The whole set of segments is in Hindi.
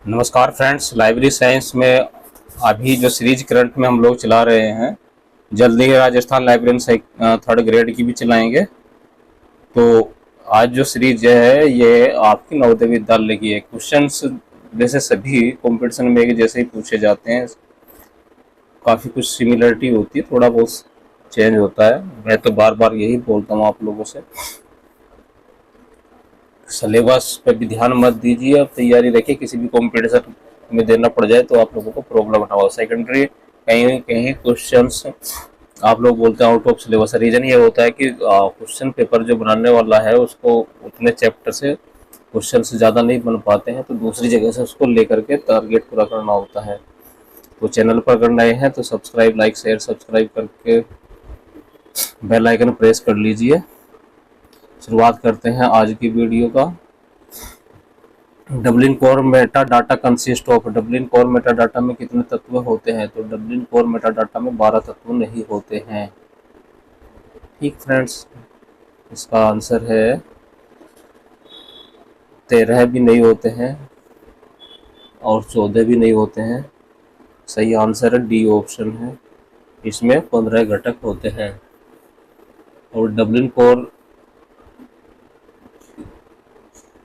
नमस्कार फ्रेंड्स, लाइब्रेरी साइंस में अभी जो सीरीज करंट में हम लोग चला रहे हैं, जल्दी ही राजस्थान लाइब्रेरियन थर्ड ग्रेड की भी चलाएंगे। तो आज जो सीरीज है ये आपकी नवोदय विद्यालय की है। क्वेश्चंस जैसे सभी कंपटीशन में एक जैसे ही पूछे जाते हैं, काफ़ी कुछ सिमिलरिटी होती है, थोड़ा बहुत चेंज होता है। मैं तो बार बार यही बोलता हूँ आप लोगों से, सिलेबस पे भी ध्यान मत दीजिए, अब तैयारी रखिए, किसी भी कंपटीशन में देना पड़ जाए तो आप लोगों को प्रॉब्लम ना हो। सेकेंडरी कहीं कहीं क्वेश्चंस आप लोग बोलते हैं आउट ऑफ सिलेबस। रीजन ये होता है कि क्वेश्चन पेपर जो बनाने वाला है उसको उतने चैप्टर से क्वेश्चन से ज़्यादा नहीं बन पाते हैं, तो दूसरी जगह से उसको लेकर के टारगेट पूरा करना होता है। तो चैनल पर अगर नए हैं तो सब्सक्राइब, लाइक, शेयर, सब्सक्राइब करके बेल आइकन प्रेस कर लीजिए। शुरुआत करते हैं आज की वीडियो का। Dublin core Meta data consist of. Dublin core Meta data में कितने तत्व होते हैं? तो डबलिन कोर मेटा डाटा में 12 तत्व नहीं होते हैं। ठीक फ्रेंड्स, इसका आंसर है 13 भी नहीं होते हैं और 14 भी नहीं होते हैं। सही आंसर है डी ऑप्शन है, इसमें 15 घटक होते हैं। और डबलिन कोर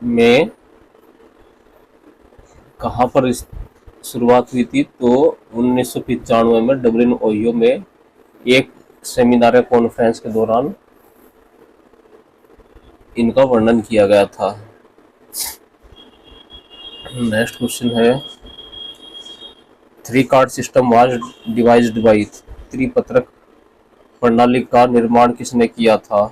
में कहाँ पर इस शुरुआत हुई थी? तो 1995 में डबलिन ओहियो में एक सेमिनार या कॉन्फ्रेंस के दौरान इनका वर्णन किया गया था। नेक्स्ट क्वेश्चन है, three card system was devised by. त्रिपत्रक प्रणाली का निर्माण किसने किया था?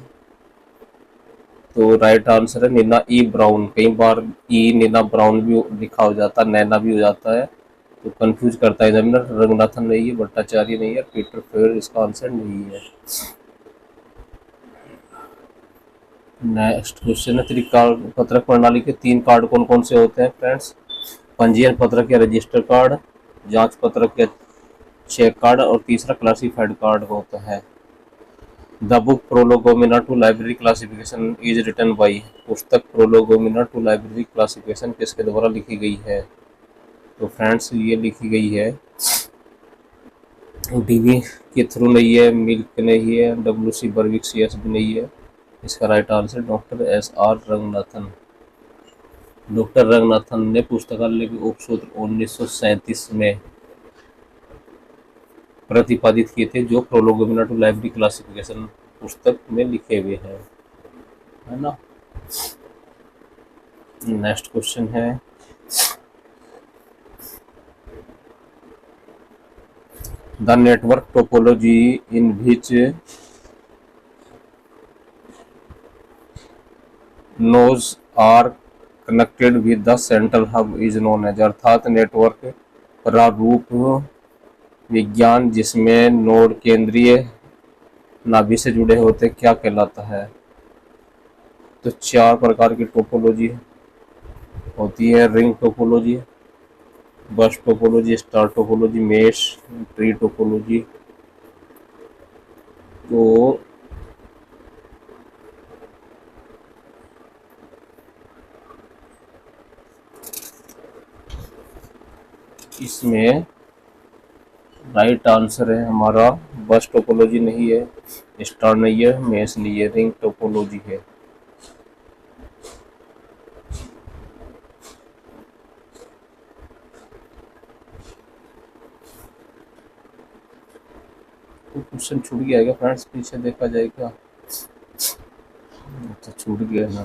तो राइट आंसर है नीना ई ब्राउन। कई बार ई नीना ब्राउन भी लिखा हो जाता है, नैना भी हो जाता है, तो कंफ्यूज करता है। जमीन रंगनाथन नहीं है, भट्टाचार्य नहीं है, पीटर फेयर इसका आंसर नहीं है। नेक्स्ट क्वेश्चन है, पत्रक प्रणाली के 3 कार्ड कौन कौन से होते हैं फ्रेंड्स? पंजीयन पत्रक या रजिस्टर कार्ड, जांच पत्रक या चेक कार्ड, और तीसरा क्लासिफाइड कार्ड होता है। The book prolegomena to library classification is written by. पुस्तक प्रोलोगोमिना टू लाइब्रेरी क्लासिफिकेशन किसके द्वारा लिखी गई है? तो फ्रेंड्स ये लिखी गई है डीवी के थ्रू नहीं है, मिल्क नहीं है, डब्ल्यू.सी. बर्विक CS भी नहीं है। इसका right answer doctor S.R. Ranganathan. Doctor Ranganathan ने पुस्तकालय के उपसूत्र 1937 में प्रतिपादित किए थे, जो प्रोलोगोमिना टू लाइब्रेरी क्लासिफिकेशन पुस्तक में लिखे हुए हैं, है ना। नेक्स्ट क्वेश्चन है, the network topology in which nodes are connected with the central hub is known as. अर्थात नेटवर्क प्रारूप विज्ञान जिसमें नोड केंद्रीय नाभि से जुड़े होते क्या कहलाता है? तो 4 प्रकार की टोपोलॉजी होती है। रिंग टोपोलॉजी, बस topology, star topology, mesh, tree topology. तो इसमें राइट आंसर है हमारा बस टोपोलॉजी नहीं है, स्टार नहीं है, मेश नहीं है, रिंग टोपोलॉजी है। तो क्वेश्चन छूट गया है फ्रेंड्स, पीछे देखा जाए क्या? तो छूट गया ना।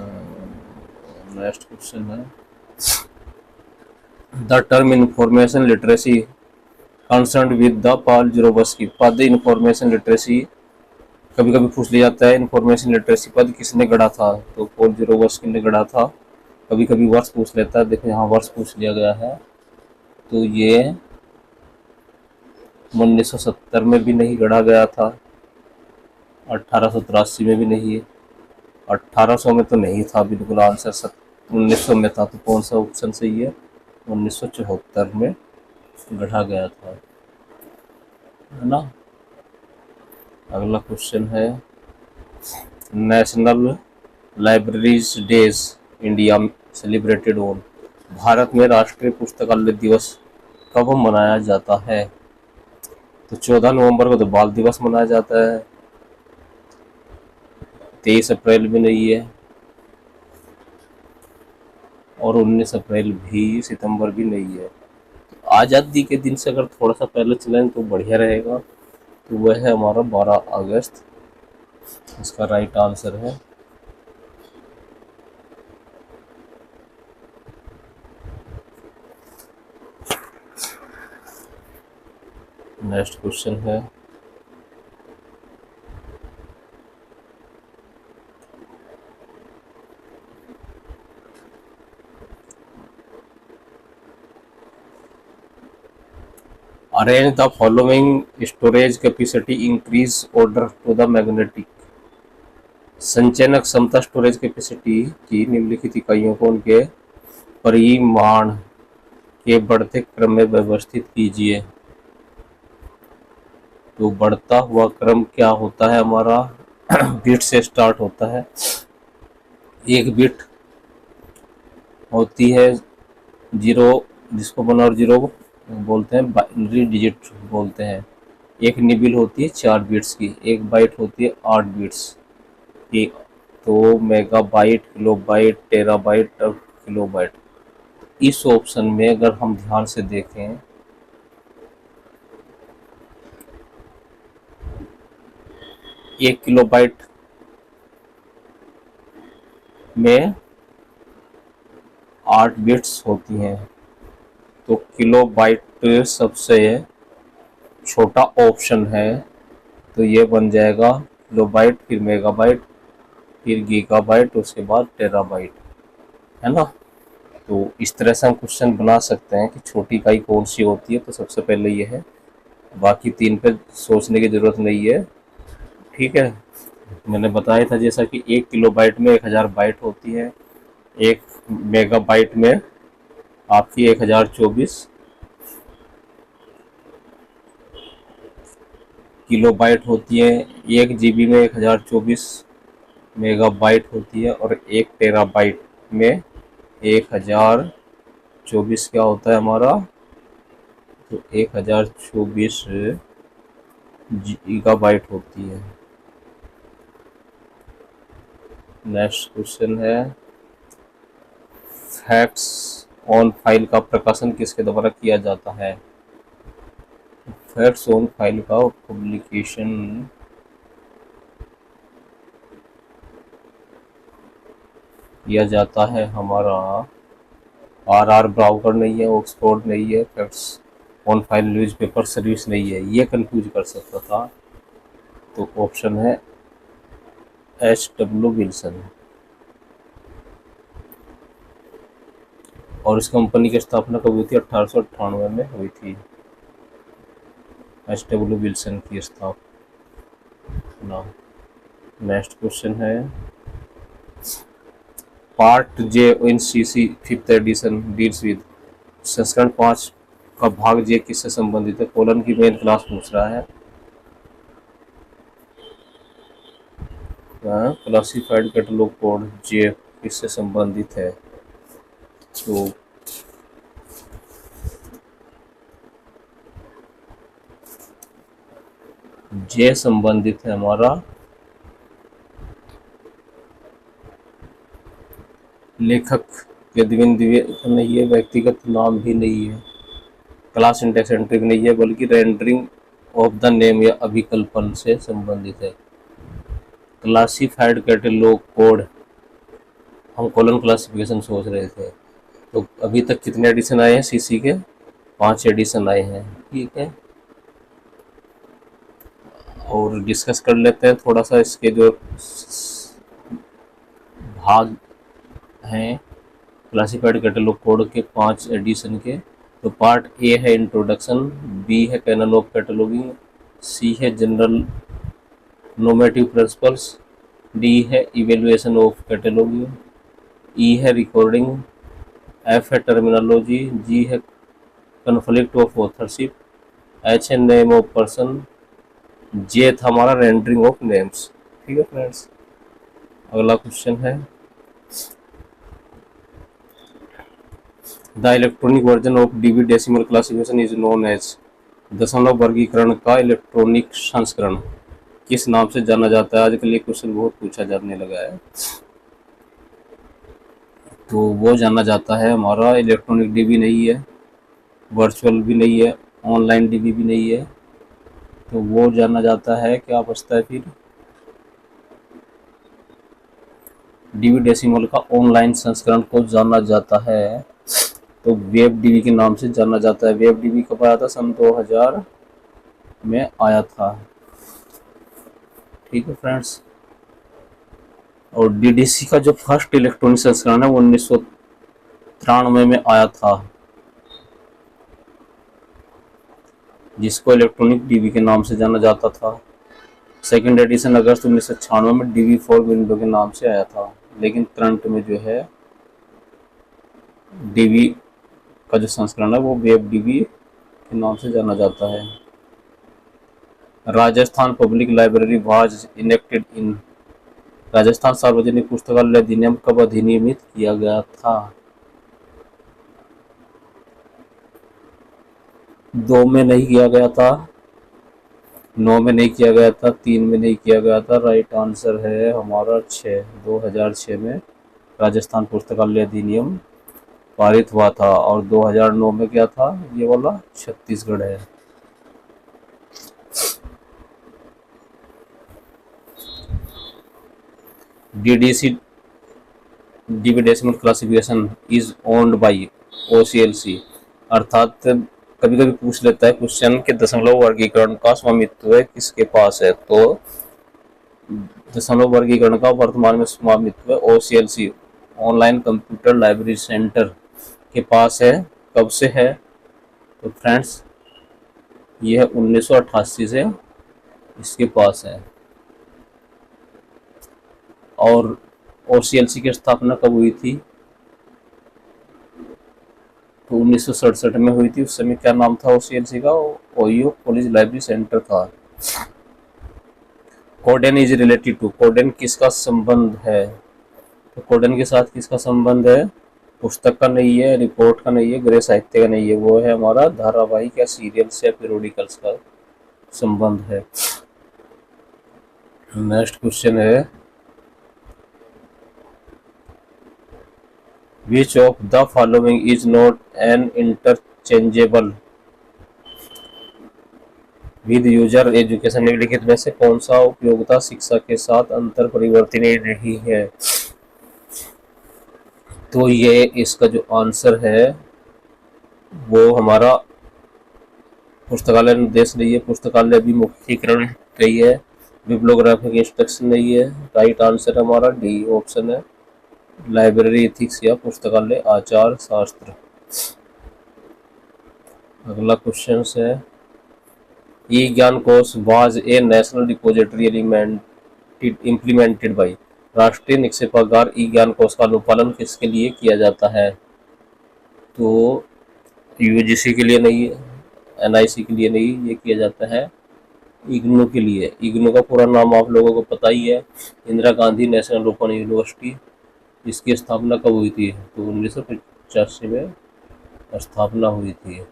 नेक्स्ट क्वेश्चन है, the term information literacy concern with the Paul Zurkowski. पद इंफॉर्मेशन लिटरेसी कभी कभी पूछ लिया जाता है, इंफॉर्मेशन लिटरेसी पद किसने गढ़ा था? तो पॉल ज़ेरोबस्की ने गढ़ा था। कभी कभी वर्ष पूछ लेता है, देखो यहाँ वर्ष पूछ लिया गया है, तो ये 1970 में भी नहीं गढ़ा गया था, 1883 में भी नहीं है, 1800 में तो नहीं था बिल्कुल आंसर, 1900 में था। तो कौन सा ऑप्शन सही है? 1974 में गढ़ा गया था, है ना। अगला क्वेश्चन है, national libraries days India celebrated on. Bharat में राष्ट्रीय पुस्तकालय दिवस कब मनाया जाता है? तो 14 नवंबर को तो बाल दिवस मनाया जाता है। 23 अप्रैल भी नहीं है और 19 अप्रैल भी, सितंबर भी नहीं है। आज़ादी के दिन से अगर थोड़ा सा पहले चलें तो बढ़िया रहेगा। तो वह है हमारा 12 अगस्त, इसका राइट आंसर है। नेक्स्ट क्वेश्चन है, arrange the following storage capacity increase order to the magnetic. संचयन क्षमता स्टोरेज कैपेसिटी की निम्नलिखित इकाइयों को उनके परिमाण के बढ़ते क्रम में व्यवस्थित कीजिए। तो बढ़ता हुआ क्रम क्या होता है हमारा? बिट से स्टार्ट होता है। एक बिट होती है 0, जिसको 1 और 0 बोलते हैं, बाइनरी डिजिट बोलते हैं। एक निबिल होती है 4 बिट्स की, एक बाइट होती है 8 बिट्स की। तो मेगाबाइट, किलोबाइट, टेराबाइट और किलोबाइट। इस ऑप्शन में अगर हम ध्यान से देखें, 1 किलोबाइट में 8 बिट्स होती हैं। तो किलोबाइट सबसे छोटा ऑप्शन है, तो ये बन जाएगा किलोबाइट, फिर मेगाबाइट, फिर गीगाबाइट, उसके बाद टेराबाइट, है ना। तो इस तरह से हम क्वेश्चन बना सकते हैं कि छोटी इकाई कौन सी होती है। तो सबसे पहले ये है, बाकी 3 पे सोचने की ज़रूरत नहीं है। ठीक है, मैंने बताया था जैसा कि 1 किलोबाइट में 1000 बाइट होती है, 1 मेगाबाइट में आपकी 1024 किलोबाइट होती है, 1 GB में 1024 मेगाबाइट होती है, और 1 टेराबाइट में 1024 क्या होता है हमारा? तो 1024 गीगाबाइट होती है। नेक्स्ट क्वेश्चन है, फैक्ट्स ऑन फाइल का प्रकाशन किसके द्वारा किया जाता है? फैक्ट्स ऑन फाइल का पब्लिकेशन किया जाता है हमारा RR ब्राउकर नहीं है, ऑक्सफोर्ड नहीं है, facts on file newspaper service नहीं है, ये कंफ्यूज कर सकता था। तो ऑप्शन है HW विल्सन। और इस कंपनी की स्थापना कब हुई थी? 1898 में हुई थी, HW विल्सन की स्थापना। नेक्स्ट क्वेश्चन है, part J NCC 5th edition deals with. संस्करण 5 का भाग जे किससे संबंधित है? कोलन की मेन क्लास पूछ रहा है। क्लासिफाइड कैटलॉग कोड जे किससे संबंधित है? तो जे संबंधित है हमारा लेखक यदविन द्विवेदी नहीं है, व्यक्तिगत नाम भी नहीं है, क्लास इंडेक्स एंट्री नहीं है, बल्कि रेंडरिंग ऑफ द नेम या अभिकल्पन से संबंधित है। क्लासिफाइड कैटलॉग कोड, हम कॉलम क्लासिफिकेशन सोच रहे थे। तो अभी तक कितने एडिशन आए हैं सीसी के? 5 एडिशन आए हैं। ठीक है, और डिस्कस कर लेते हैं थोड़ा सा इसके जो भाग हैं क्लासिफाइड कैटलॉग कोड के 5 एडिशन के। तो पार्ट ए है इंट्रोडक्शन, बी है कैनन ऑफ कैटलॉगिंग, सी है जनरल नोमेटिव प्रिंसिपल्स, डी है इवेल्युएशन ऑफ कैटलॉगिंग, ई है रिकॉर्डिंग, एफ है टर्मिनोलॉजी, जी है कन्फ्लिक्ट ऑफ ऑथरशिप, एच है नेम ऑफ पर्सन, जे था हमारा रेंडरिंग ऑफ नेम्स। ठीक है फ्रेंड्स, अगला क्वेश्चन है, the electronic version of DB decimal classification is known as, दशमलव वर्गीकरण का इलेक्ट्रॉनिक संस्करण किस नाम से जाना जाता है? आजकल ये क्वेश्चन बहुत पूछा जाने लगा है। तो वो जाना जाता है हमारा, इलेक्ट्रॉनिक डीबी नहीं है, वर्चुअल भी नहीं है, ऑनलाइन डीबी भी नहीं है, तो वो जाना जाता है, क्या बचता है फिर, डीबी डेसिमल का ऑनलाइन संस्करण को जाना जाता है तो वेब डीबी के नाम से जाना जाता है। वेब डीबी कब आया था? सन 2000 में आया था। ठीक है फ्रेंड्स। और डीडीसी का जो फर्स्ट इलेक्ट्रॉनिक संस्करण है वो 1993 में आया था, जिसको इलेक्ट्रॉनिक डीबी के नाम से जाना जाता था। सेकेंड एडिशन अगस्त 1996 में डीबी फॉर विंडो के नाम से आया था, लेकिन करंट में जो है डीबी का जो संस्करण है वो वेब डीबी के नाम से जाना जाता है। Rajasthan public library was enacted इन, राजस्थान सार्वजनिक पुस्तकालय अधिनियम कब अधिनियमित किया गया था? 2 में नहीं किया गया था, 9 में नहीं किया गया था, 3 में नहीं किया गया था। राइट आंसर है हमारा 6, 2006 में राजस्थान पुस्तकालय अधिनियम पारित हुआ था। और 2009 में क्या था? ये वाला छत्तीसगढ़ है। DDC DB decimal classification is owned by OCLC, अर्थात कभी कभी पूछ लेता है क्वेश्चन के दशमलव वर्गीकरण का स्वामित्व किसके पास है, तो दशमलव वर्गीकरण का वर्तमान में स्वामित्व ओसीएलसी ऑनलाइन कंप्यूटर लाइब्रेरी सेंटर के पास है। कब से है? तो फ्रेंड्स ये है 1988 से इसके पास है। और ओसीएलसी की स्थापना कब हुई थी? तो 1967 में हुई थी। उस समय क्या नाम था ओसीएलसी का? ओहियो कॉलेज लाइब्रेरी सेंटर था। CODEN is related to, CODEN किसका संबंध है? तो कोडेन के साथ किसका संबंध है? पुस्तक का नहीं है, रिपोर्ट का नहीं है, गृह साहित्य का नहीं है, वो है हमारा धारावाहिक या सीरियल्स या पीरियोडिकल्स का संबंध है। नेक्स्ट क्वेश्चन है, which of the following is not an interchangeable with user education, निम्नलिखित में से कौन सा उपयोगिता शिक्षा के साथ अंतर परिवर्तनीय नहीं है? तो ये इसका जो आंसर है वो हमारा पुस्तकालय निर्देश नहीं है, पुस्तकालय अभिमुखीकरण नहीं है, बिब्लियोग्राफिक इंस्ट्रक्शन नहीं है। राइट आंसर हमारा डी ऑप्शन है, लाइब्रेरी एथिक्स या पुस्तकालय आचार शास्त्र। अगला क्वेश्चन है, ई ज्ञान कोश was a national depository implemented by, राष्ट्रीय निक्षेपागार ई ज्ञान कोश का अनुपालन किसके लिए किया जाता है? तो यूजीसी के लिए नहीं है, एनआईसी के लिए नहीं, ये किया जाता है इग्नू के लिए। इग्नू का पूरा नाम आप लोगों को पता ही है, Indira Gandhi national open university. इसकी स्थापना कब हुई थी? तो 1985 में स्थापना हुई थी।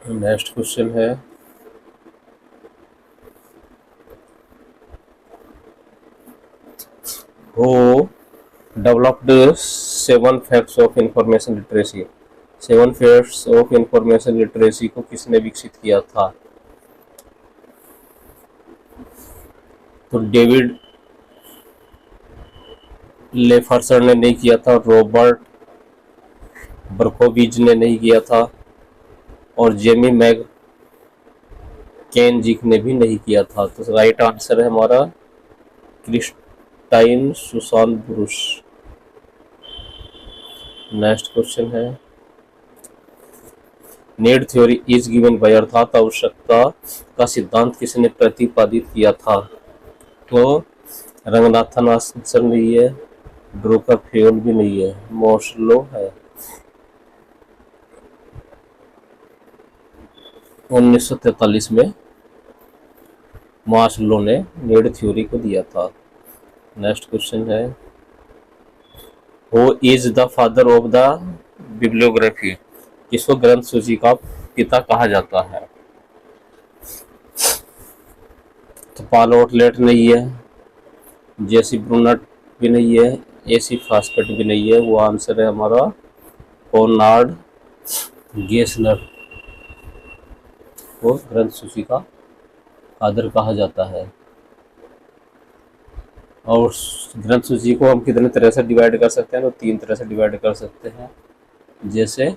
नेक्स्ट क्वेश्चन है, who developed 7 facts of information literacy, 7 facts of information literacy को किसने विकसित किया था? तो डेविड लेफर्सर ने नहीं किया था, रॉबर्ट बर्कोविच ने नहीं किया था, और जेमी मैग केनजिक ने भी नहीं किया था। तो राइट आंसर है हमारा Christine Susan Bruce. Next question है, need theory is given by, अर्थात आवश्यकता का सिद्धांत किसने प्रतिपादित किया था? तो रंगनाथन आंसर नहीं है, ड्रूकर फ्योल भी नहीं है, मोस्लो है। 1943 में मास्लो ने नीड थ्योरी को दिया था। नेक्स्ट क्वेश्चन है, who is the father of the bibliography, किसको ग्रंथ सूची का पिता कहा जाता है? तो पाल आउटलेट नहीं है, जेसी ब्रूनट भी नहीं है, एसी फास्केट भी नहीं है, वो आंसर है हमारा कोनार्ड गेसलर को ग्रंथ सूची का फादर कहा जाता है। और ग्रंथ सूची को हम कितने तरह से डिवाइड कर सकते हैं? तो 3 तरह से डिवाइड कर सकते हैं, जैसे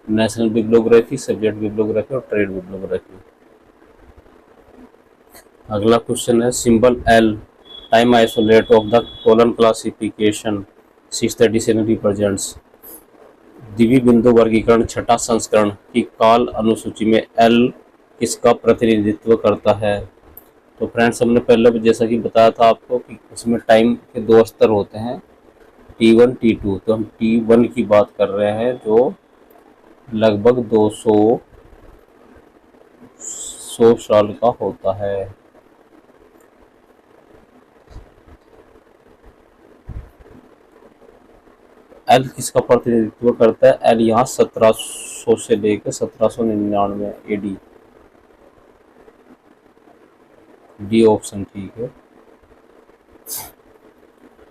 नेशनल बिब्लियोग्राफी, सब्जेक्ट बिब्लियोग्राफी और ट्रेड बिब्लियोग्राफी। अगला क्वेश्चन है symbol L time isolate of the colon classification 6th edition represents. द्विबी बिंदु वर्गीकरण 6ठा संस्करण की काल अनुसूची में एल किसका प्रतिनिधित्व करता है? तो फ्रेंड्स, हमने पहले भी जैसा कि बताया था आपको कि उसमें टाइम के 2 स्तर होते हैं, T1 T2। तो हम T1 की बात कर रहे हैं जो लगभग 200 साल का होता है। एल किसका प्रतिनिधित्व करता है? एल यहाँ 1700 से लेकर 1799 AD। डी ऑप्शन ठीक है।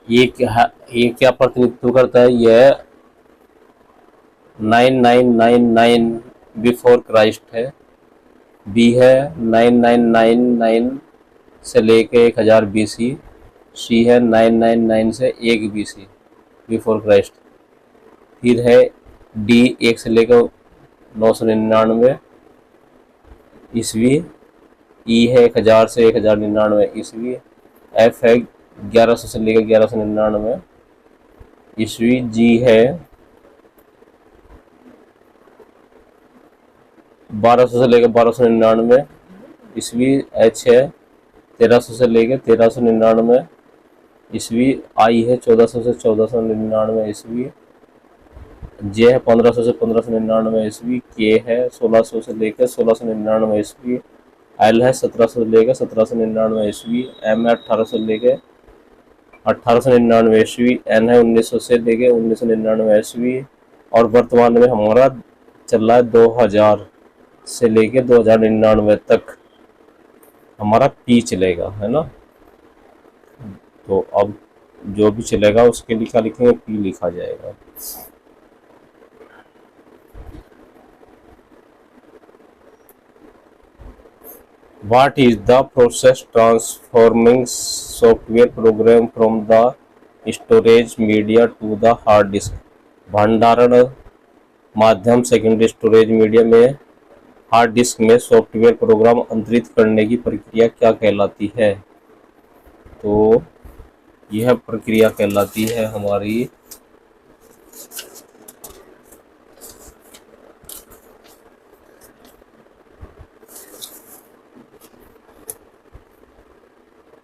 ये क्या प्रतिनिधित्व करता है? यह 9999 बिफोर क्राइस्ट है। बी है 9999 से लेके 1000 BC। सी है 999 से 1 BC बिफोर क्राइस्ट। फिर है डी 1 से लेकर 999 ईस्वी। ई है 1000 से 1099 ईस्वी। एफ है 1100 से लेकर 1199 ईस्वी। जी है 1200 से लेकर 1299 ईस्वी। एच है 1300 से लेकर 1399 ईस्वी। आई है 1400 से 1499 ईस्वी। जे है 1500 से 1599 ईस्वी। के है 1600 से लेकर 1699 ईस्वी। एल है 1700 से लेकर 1799 ईस्वी। एम है 1800 से लेकर 1899 ईस्वी। एन है 1900 से लेकर 1999 ईस्वी। और वर्तमान में हमारा चल रहा है 2000 से लेकर 2099 तक हमारा पी चलेगा, है ना। तो अब जो भी चलेगा उसके लिए क्या लिखेंगे? पी लिखा जाएगा। What is the process transforming software program from the storage media to the hard disk? भंडारण माध्यम सेकेंडरी स्टोरेज मीडिया में हार्ड डिस्क में सॉफ्टवेयर प्रोग्राम अंतरित करने की प्रक्रिया क्या कहलाती है? तो यह प्रक्रिया कहलाती है हमारी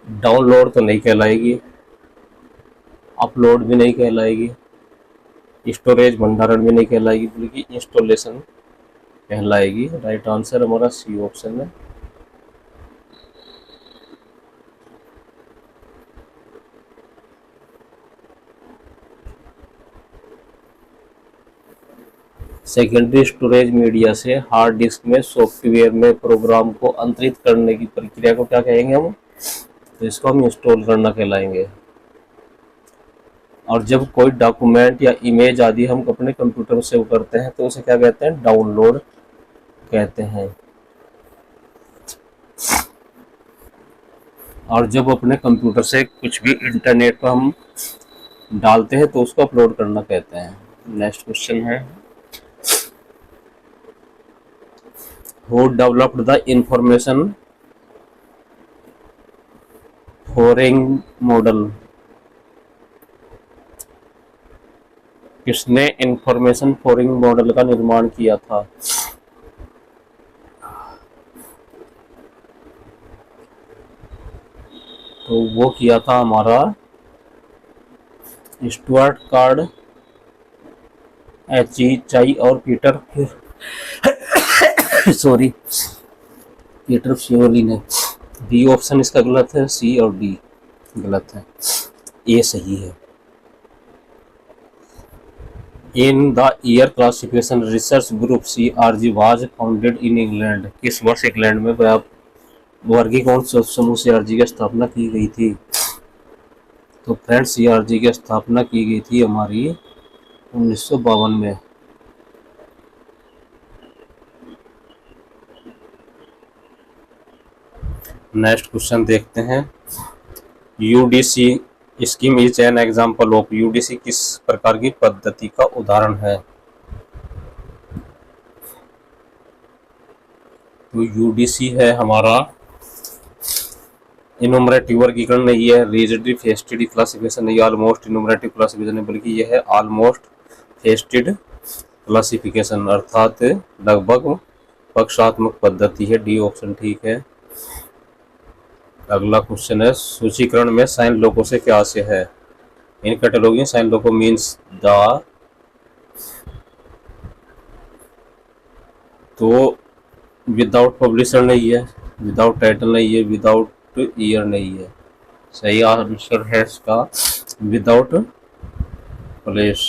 डाउनलोड तो नहीं कहलाएगी, अपलोड भी नहीं कहलाएगी, स्टोरेज भंडारण भी नहीं कहलाएगी, बल्कि इंस्टॉलेशन कहलाएगी। राइट आंसर हमारा सी ऑप्शन है। सेकेंडरी स्टोरेज मीडिया से हार्ड डिस्क में सॉफ्टवेयर में प्रोग्राम को अंतरित करने की प्रक्रिया को क्या कहेंगे हम? तो इसको हम इंस्टॉल करना कहलाएंगे। और जब कोई डॉक्यूमेंट या इमेज आदि हम अपने कंप्यूटर में सेव करते हैं तो उसे क्या कहते हैं? डाउनलोड कहते हैं। और जब अपने कंप्यूटर से कुछ भी इंटरनेट पर हम डालते हैं तो उसको अपलोड करना कहते हैं। नेक्स्ट क्वेश्चन है who developed the information foraging model? किसने इंफॉर्मेशन फोरिंग मॉडल का निर्माण किया था? तो वो किया था हमारा स्टुअर्ट कार्ड, HEI और पीटर पीटर फ्योली ने। बी ऑप्शन इसका गलत है, सी और डी गलत है, ए सही है। इन the year classification research group CRG was founded in England. किस वर्ष इंग्लैंड में वर्गीकरण समूह CRG की स्थापना की गई थी? तो फ्रेंड्स CRG की स्थापना की गई थी हमारी 1952 में। नेक्स्ट क्वेश्चन देखते हैं। UDC scheme is an example of. UDC किस प्रकार की पद्धति का उदाहरण है? तो UDC है हमारा इनुमरेटिव वर्गीकरण नहीं है, रिजिड फेस्टेड क्लासिफिकेशन नहीं, ऑलमोस्ट इनुमरेटिव क्लासिफिकेशन है, बल्कि यह है ऑलमोस्ट फेस्टेड क्लासिफिकेशन अर्थात लगभग पक्षात्मक पद्धति है। डी ऑप्शन ठीक है। अगला क्वेश्चन है सूचीकरण में साइन लोगों से क्या आशय है? इन category sine loco means the, तो विदाउट पब्लिशर नहीं है, विदाउट टाइटल नहीं है, विदाउट ईयर नहीं है। सही आंसर है इसका विदाउट प्लेस,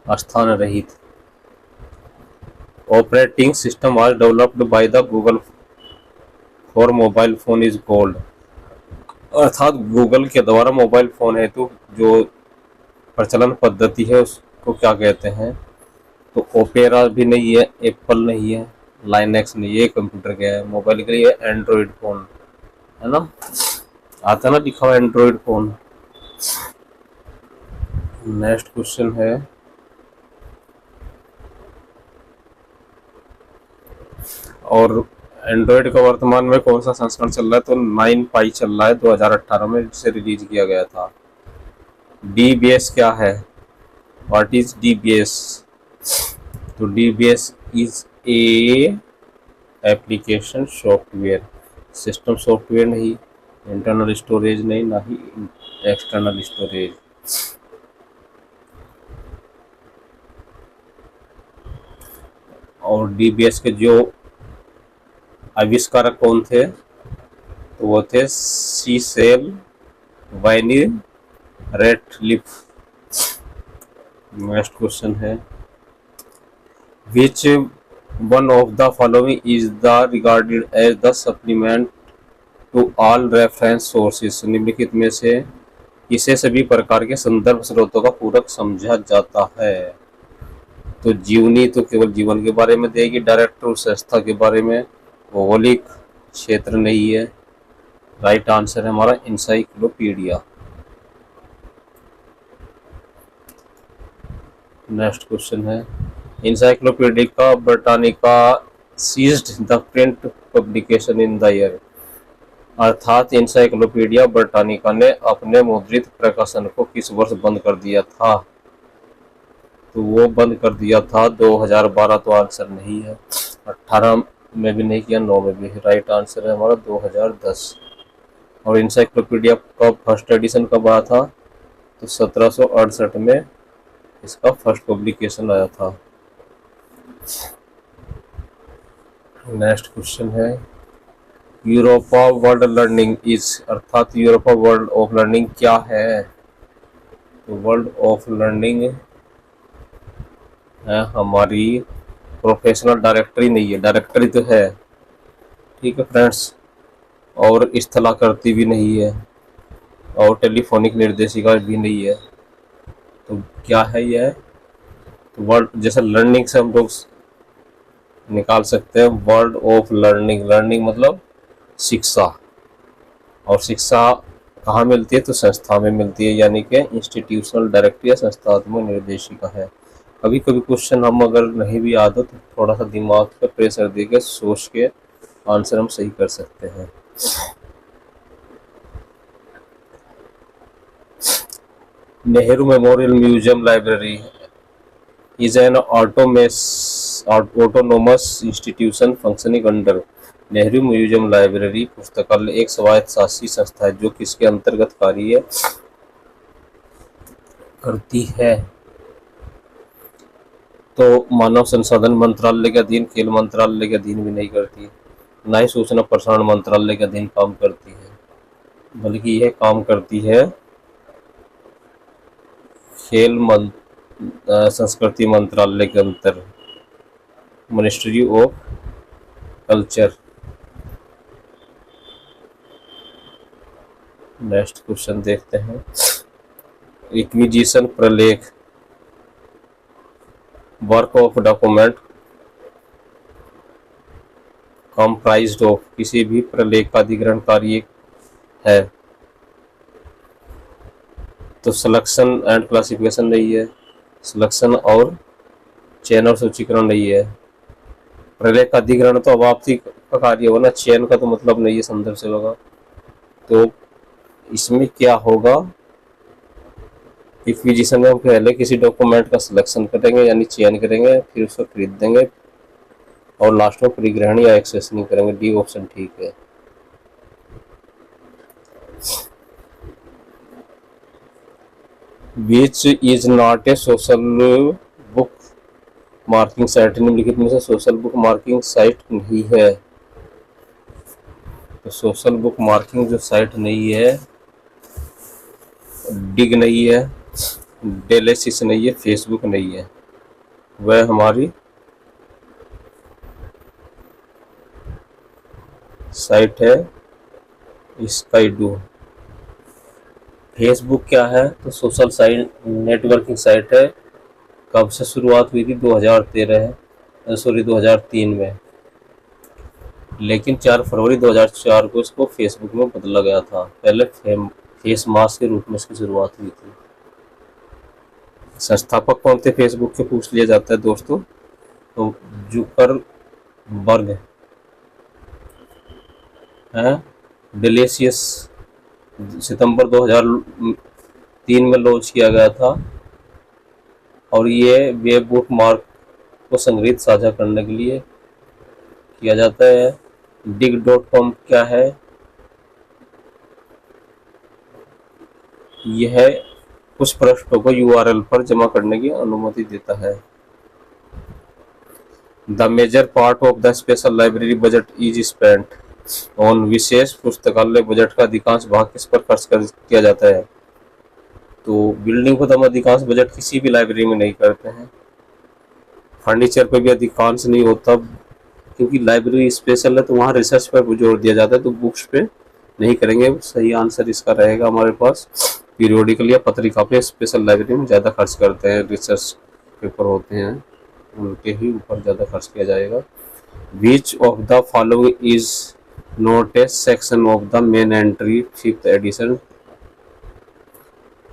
स्थान रहित। Operating system was developed by the Google for mobile phone is called. अर्थात गूगल के द्वारा मोबाइल फोन हेतु जो प्रचलन पद्धति है उसको क्या कहते हैं? तो ओपेरा भी नहीं है, एप्पल नहीं है, लाइनेक्स नहीं है, कंप्यूटर का है, मोबाइल के लिए एंड्रॉइड फोन है ना, आता ना लिखा हुआ एंड्रॉइड फोन। नेक्स्ट क्वेश्चन है और एंड्रॉइड का वर्तमान में कौन सा संस्करण चल रहा है? तो 9 पाई चल रहा है, 2018 में जिसे रिलीज किया गया था। DBS क्या है? What is DBS? तो DBS is a application software, system software नहीं, इंटरनल स्टोरेज नहीं, ना ही एक्सटर्नल स्टोरेज। और DBS के जो आविष्कारक कौन थे? तो वो थे सीसेल वाइनी रेटलिफ। नेक्स्ट क्वेश्चन है which one of the following is the regarded as the supplement to all reference sources. निम्नलिखित में से इसे सभी प्रकार के संदर्भ स्रोतों का पूरक समझा जाता है? तो जीवनी तो केवल जीवन के बारे में देगी, डायरेक्ट और संस्था के बारे में, भौगोलिक क्षेत्र नहीं है। राइट आंसर है हमारा इंसाइक्लोपीडिया। नेक्स्ट क्वेश्चन है encyclopedia Britannica ceased the print publication in the year. अर्थात इंसाइक्लोपीडिया ब्रिटानिका ने अपने मुद्रित प्रकाशन को किस वर्ष बंद कर दिया था? तो वो बंद कर दिया था 2012। तो आंसर नहीं है, 18 में भी नहीं किया, 9 में भी। राइट आंसर है हमारा 2010। और इंसाइक्लोपीडिया का फर्स्ट एडिशन कब आया था? तो 1768 में इसका फर्स्ट पब्लिकेशन आया था। नेक्स्ट क्वेश्चन है यूरोपा वर्ल्ड लर्निंग इज, अर्थात यूरोपा वर्ल्ड ऑफ लर्निंग क्या है? तो वर्ल्ड ऑफ लर्निंग है हमारी प्रोफेशनल डायरेक्टरी नहीं है, डायरेक्टरी तो है ठीक है फ्रेंड्स, और स्थलाकृति भी नहीं है, और टेलीफोनिक निर्देशिका भी नहीं है। तो क्या है यह? तो वर्ल्ड जैसे लर्निंग से हम लोग निकाल सकते हैं वर्ल्ड ऑफ लर्निंग। लर्निंग मतलब शिक्षा, और शिक्षा कहाँ मिलती है? तो संस्था में मिलती है, यानी कि इंस्टीट्यूशनल डायरेक्टरी या संस्थात्मक निर्देशिका है। कभी कभी क्वेश्चन हम अगर नहीं भी याद हो तो थोड़ा सा दिमाग पे प्रेशर देकर सोच के आंसर हम सही कर सकते हैं। Nehru memorial museum library is an autonomous institution functioning under. Nehru museum library पुस्तकालय एक स्वायत्तशासी संस्था है जो किसके अंतर्गत कार्य करती है? तो मानव संसाधन मंत्रालय के अधीन, खेल मंत्रालय के अधीन भी नहीं करती, ना ही सूचना प्रसारण मंत्रालय के अधीन काम करती है, बल्कि यह काम करती है खेल संस्कृति मंत्रालय के अंतर, ministry of culture. Next question देखते हैं। एक्विजिशन प्रलेख, work of document comprised of, किसी भी प्रलेख का अधिग्रहण कार्य है। तो सिलेक्शन एंड क्लासिफिकेशन नहीं है, सिलेक्शन और चयन और सूचीकरण नहीं है। प्रलेख का अधिग्रहण तो अवाप्ति का कार्य होगा ना, चयन का तो मतलब नहीं है संदर्भ से होगा। तो इसमें क्या होगा, एक्विजिशन में हम पहले किसी डॉक्यूमेंट का सिलेक्शन करेंगे यानी चयन करेंगे, फिर उसको खरीदेंगे और लास्ट में परिग्रहण या एक्सेस नहीं करेंगे। डी ऑप्शन ठीक है। Which is not a social book marking site, निम्नलिखित में से सोशल बुक मार्किंग साइट नहीं है। तो सोशल बुक मार्किंग जो साइट नहीं है, डिग नहीं है, डेलेसिस नहीं है, फेसबुक नहीं है, वह हमारी साइट है स्काईडू। फेसबुक क्या है, तो सोशल साइट नेटवर्किंग साइट है। कब से शुरुआत हुई थी, 2003 में, लेकिन 4 फरवरी 2004 को इसको फेसबुक में बदला गया था। पहले फेस मास्क के रूप में इसकी शुरुआत हुई थी। संस्थापक कौन थे फेसबुक के, पूछ लिया जाता है दोस्तों। तो जुकरबर्ग है। डेलेसियस सितंबर 2003 में लॉन्च किया गया था और ये वेब बुक मार्क को संग्रहित साझा करने के लिए किया जाता है। dig.com क्या है, यह कुछ पृष्ठों को URL पर जमा करने की अनुमति देता है। The major part of the special library budget is spent on, विशेष पुस्तकालय बजट का अधिकांश भाग किस पर खर्च किया जाता है। तो बिल्डिंग पर हम अधिकांश बजट किसी भी लाइब्रेरी में नहीं करते हैं, फर्नीचर पर भी अधिकांश नहीं होता, क्योंकि लाइब्रेरी स्पेशल है तो वहाँ रिसर्च पर जोर दिया जाता है, तो बुक्स पे नहीं करेंगे। सही आंसर इसका रहेगा हमारे पास पीरियोडिकल या पत्रिका पे स्पेशल लाइब्रेरी में ज़्यादा खर्च करते हैं, रिसर्च पेपर होते हैं उनके ही ऊपर ज़्यादा खर्च किया जाएगा। Which of the following is not a section of the main entry 5th edition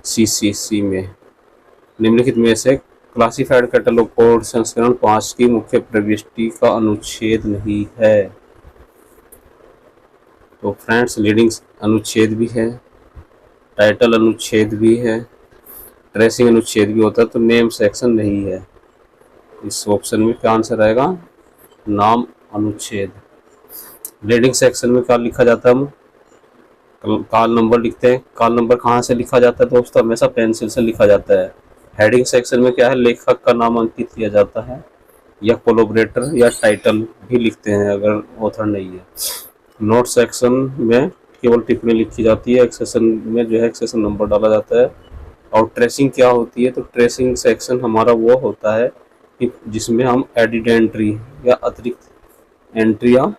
CCC में, निम्नलिखित में से क्लासिफाइड कैटलॉग कोड संस्करण 5 की मुख्य प्रविष्टि का अनुच्छेद नहीं है। तो फ्रेंड्स लीडिंग अनुच्छेद भी है, टाइटल अनुच्छेद भी है, ट्रेसिंग अनुच्छेद भी होता है, तो नेम सेक्शन नहीं है। इस ऑप्शन में क्या आंसर आएगा, नाम अनुच्छेद। लीडिंग सेक्शन में क्या लिखा जाता है, हम काल नंबर लिखते हैं। काल नंबर कहाँ से लिखा जाता है दोस्तों, हमेशा पेंसिल से लिखा जाता है। हेडिंग सेक्शन में क्या है, लेखक का नाम अंकित किया जाता है या कोलैबोरेटर या टाइटल भी लिखते हैं अगर ऑथर नहीं है। नोट सेक्शन में केवल टिप्पणी लिखी जाती है, एक्सेशन में जो है एक्सेशन नंबर डाला जाता है। और ट्रेसिंग क्या होती है, तो ट्रेसिंग सेक्शन हमारा वो होता है कि जिसमें हम एडिड एंट्री या अतिरिक्त एंट्रियाँ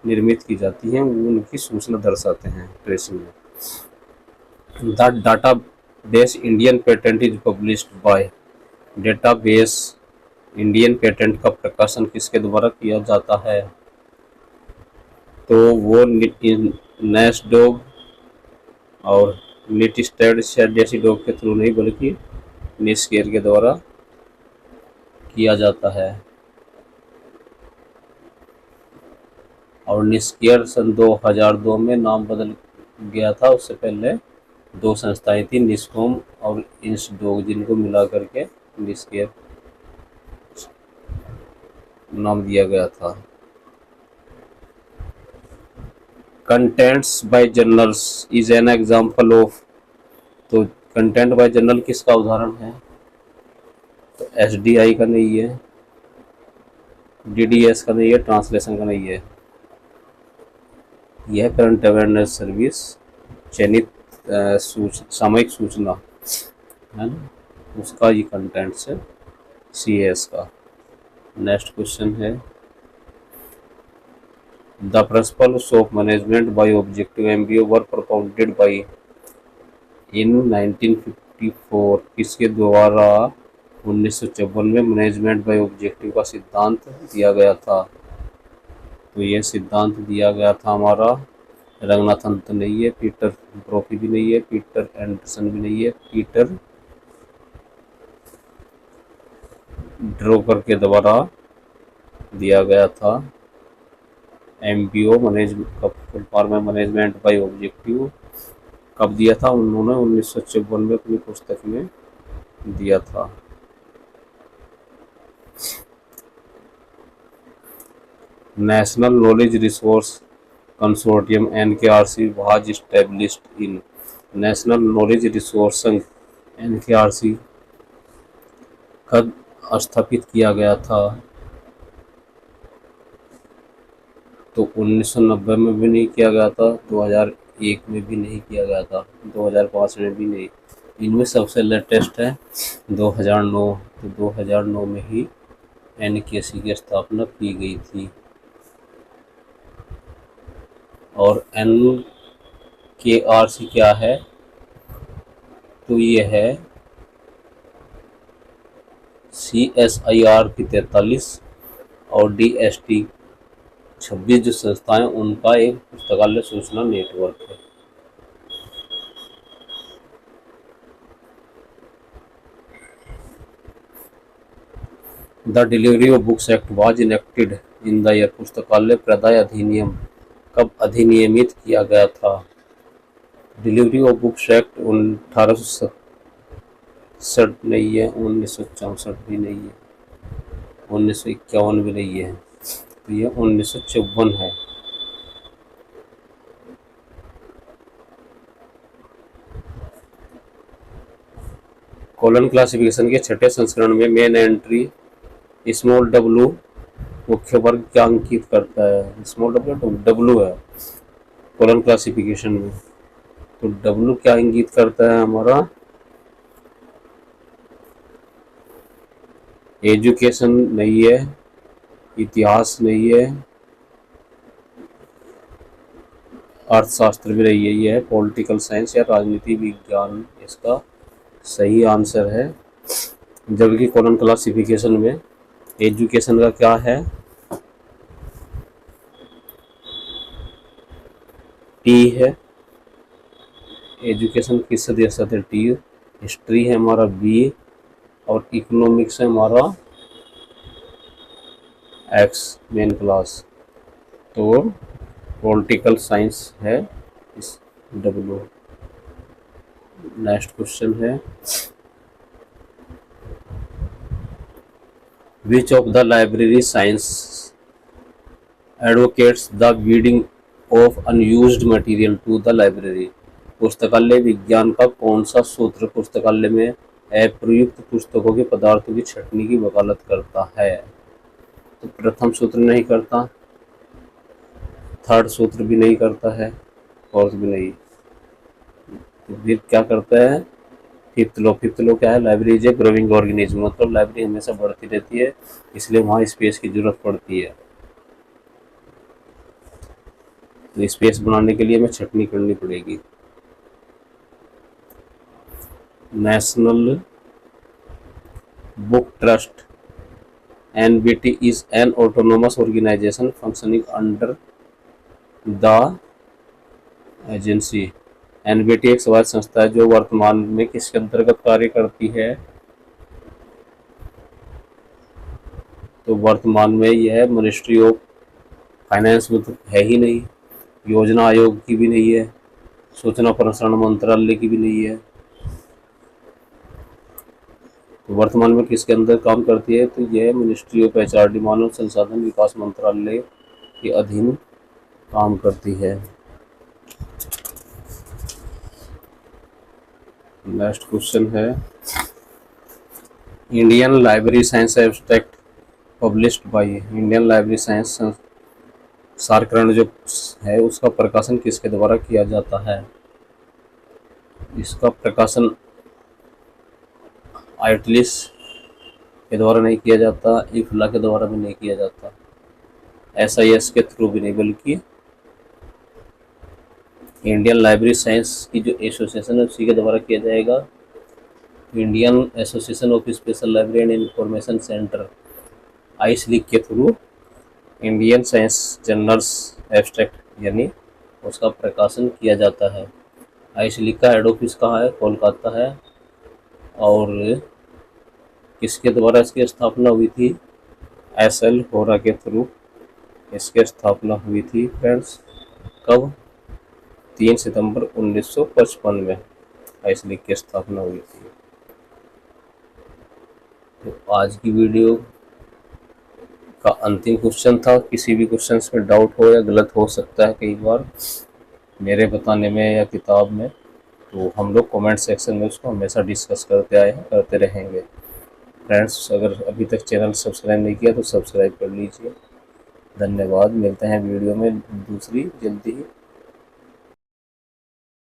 निर्मित की जाती हैं, वो उनकी सूचना दर्शाते हैं ट्रेसिंग में। The data base Indian patent is published by, database Indian patent का प्रकाशन किसके द्वारा किया जाता है, तो वो नेस्डॉग और निटिस्टेड जैसी डॉग के थ्रू नहीं बल्कि निस्केयर के द्वारा किया जाता है। और निस्केयर सन 2002 में नाम बदल गया था, उससे पहले 2 संस्थाएं थी, निस्कॉम और इंसडॉग, जिनको मिला करके निस्केयर नाम दिया गया था। Contents by journals is an example of, तो कंटेंट बाय जर्नल किसका उदाहरण है, तो SDI का नहीं है, DDS का नहीं है, ट्रांसलेशन का नहीं है, यह करंट अवेयरनेस सर्विस, चयनित सामयिक सूचना है ना। उसका ये कंटेंट्स है CS का। नेक्स्ट क्वेश्चन है the principles of management by objective MBO were propounded by in 1954 किसके द्वारा 1954 में मैनेजमेंट बाय ऑब्जेक्टिव का सिद्धांत दिया गया था? तो ये सिद्धांत दिया गया था हमारा रंगनाथन तो नहीं है, पीटर ब्रोफी भी नहीं है, पीटर एंडरसन भी नहीं है, पीटर ड्रोकर के द्वारा दिया गया था। MBO मैनेजमेंट का फुल फॉर्म है मैनेजमेंट बाय ऑब्जेक्टिव। कब दिया था? उन्होंने 1954 में अपनी पुस्तक में दिया था। National knowledge resource consortium NKRC was established in. National knowledge resource संघ NKRC कब स्थापित किया गया था? तो 1990 में भी नहीं किया गया था, 2001 में भी नहीं किया गया था, 2005 में भी नहीं। इनमें सबसे लेटेस्ट है 2009। तो 2009 में ही NKC की स्थापना की गई थी। और NKRC क्या है? तो ये है CSIR की 43 और DST 26 जो संस्थाएं उनका एक पुस्तकालय सूचना नेटवर्क है। The delivery of books act was enacted in the year. पुस्तकालय प्रदाय अधिनियम कब अधिनियमित किया गया था? डिलीवरी ऑफ बुक्स एक्ट 1867 नहीं है, 1964 भी नहीं है, 1951 भी नहीं है, तो ये 1954 है। कॉलन क्लासिफिकेशन के छठे संस्करण में मेन एंट्री स्मॉल W मुख्य वर्ग क्या अंकित करता है? स्मॉल W है कॉलन क्लासिफिकेशन में। तो W क्या इंगित करता है हमारा? एजुकेशन नहीं है, इतिहास नहीं है, अर्थशास्त्र भी नहीं है, ये है पॉलिटिकल साइंस या राजनीति विज्ञान इसका सही आंसर है। जबकि कॉलन क्लासिफिकेशन में एजुकेशन का क्या है? T है। एजुकेशन किस सदस्य है? T। हिस्ट्री है हमारा B और इकोनॉमिक्स है हमारा X मेन क्लास। तो पॉलिटिकल साइंस है इस W। नेक्स्ट क्वेश्चन है which of the library science advocates the weeding of unused material to the library. पुस्तकालय विज्ञान का कौन सा सूत्र पुस्तकालय में अप्रयुक्त पुस्तकों के पदार्थों की छंटनी की वकालत करता है? तो प्रथम सूत्र नहीं करता, थर्ड सूत्र भी नहीं करता है, फोर्थ भी नहीं। तो फिर क्या करता है? Fifth law. फिफ्थ लॉ क्या है? Library is a growing organism, मतलब लाइब्रेरी हमेशा बढ़ती रहती है, इसलिए वहाँ स्पेस की जरूरत पड़ती है। तो स्पेस बनाने के लिए हमें छंटनी करनी पड़ेगी। National book trust NBT is an autonomous organisation functioning under the agency. NBT एक स्वायत्त संस्था है जो वर्तमान में किसके अंतर्गत कार्य करती है? तो वर्तमान में यह मिनिस्ट्री ऑफ फाइनेंस में तो है ही नहीं, योजना आयोग की भी नहीं है, सूचना प्रसारण मंत्रालय की भी नहीं है। तो वर्तमान में किसके अंदर काम करती है? तो यह मिनिस्ट्री ऑफ HRD मानव संसाधन विकास मंत्रालय के अधीन काम करती है। नेक्स्ट क्वेश्चन है Indian library science abstract published by. Indian library science सारकरण जो है उसका प्रकाशन किसके द्वारा किया जाता है? इसका प्रकाशन आइटलिस के द्वारा नहीं किया जाता, इफला के द्वारा भी नहीं किया जाता, SIS के थ्रू भी नहीं, बल्कि इंडियन लाइब्रेरी साइंस की जो एसोसिएशन है उसी के द्वारा किया जाएगा। Indian association of special library and information centre IASLIC के through Indian science journals abstract यानी उसका प्रकाशन किया जाता है। आइसलीग का हेड ऑफिस कहाँ है? कोलकाता है। और किसके द्वारा इसकी स्थापना हुई थी? SL होरा के थ्रू इसकी स्थापना हुई थी फ्रेंड्स। कब? 3 सितंबर 1955 में आइसलीग की स्थापना हुई थी। तो आज की वीडियो का अंतिम क्वेश्चन था। किसी भी क्वेश्चन में डाउट हो या गलत हो सकता है कई बार मेरे बताने में या किताब में, तो हम लोग कमेंट सेक्शन में उसको हमेशा डिस्कस करते आए हैं, करते रहेंगे। फ्रेंड्स, अगर अभी तक चैनल सब्सक्राइब नहीं किया तो सब्सक्राइब कर लीजिए। धन्यवाद। मिलते हैं वीडियो में दूसरी जल्दी ही।